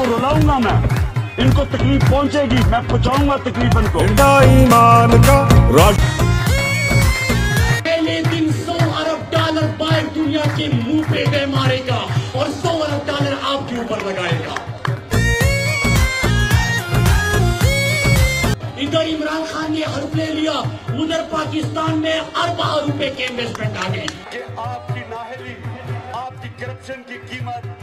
इनको रुलाऊंगा मैं, इनको तकलीफ पहुंचेगी, मैं पहुंचाऊंगा तकलीफ इनको। ईमान का राज पहले दिन 100 अरब डॉलर बाहर दुनिया के मुंह पे गए मारेगा और 100 अरब डॉलर आपके ऊपर लगाएगा। इधर इमरान खान ने हर्फ ले लिया, उधर पाकिस्तान में अरबों रुपए के इन्वेस्टमेंट आ गई। कि आपकी नाहली, आपकी करप्शन की कीमत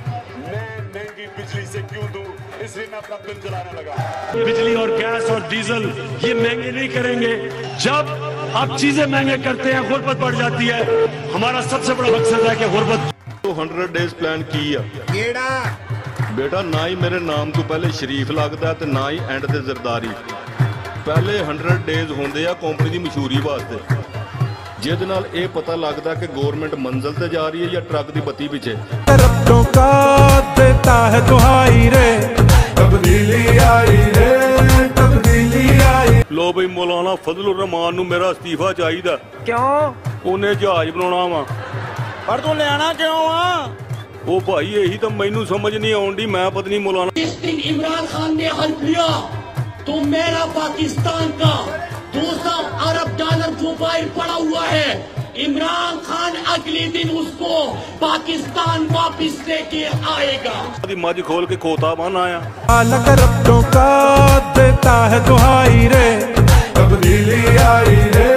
मैं महंगी बिजली से क्यों दूं, इसलिए मैं अपना बिल जलाने लगा। बिजली और गैस और डीजल ये महंगे नहीं करेंगे। जब आप चीजें महंगे करते हैं गुर्बत बढ़ जाती है। हमारा सबसे बड़ा मकसद है कि गुर्बत 100 डेज प्लान की बेटा, ना ही मेरे नाम तो पहले शरीफ लगता है ना ही एंड ते जरदारी। पहले 100 डेज होंदे आ कंपनी की मशहूरी वास्ते, जिहदे नाल ये पता लगता कि गवर्नमेंट मंजिल ते जा रही है या ट्रक की बत्ती पीछे। रब्बों का देता है दुहाई रे, तब्दीली आई रे, तब्दीली आई। लो बई मौलाना फजलुर रहमान नूं मेरा इस्तीफा चाहिदा। क्यों? उन्हें जहाज बनाना वा। पर तू लेना क्यों आ? ओ भाई यही तो मैनू समझ नहीं आउंदी, मैं पत्नी मौलाना। जिस दिन इमरान खान ने हल्फ लिया तो मेरा पाकिस्तान का 200 अरब डॉलर जो बाहर पड़ा हुआ है, इमरान खान अगले दिन उसको पाकिस्तान वापिस लेके आएगा। मझ खोल के खोता बन आया। रब्बों का देता है दुहाई रे, तब्दीली आई रे।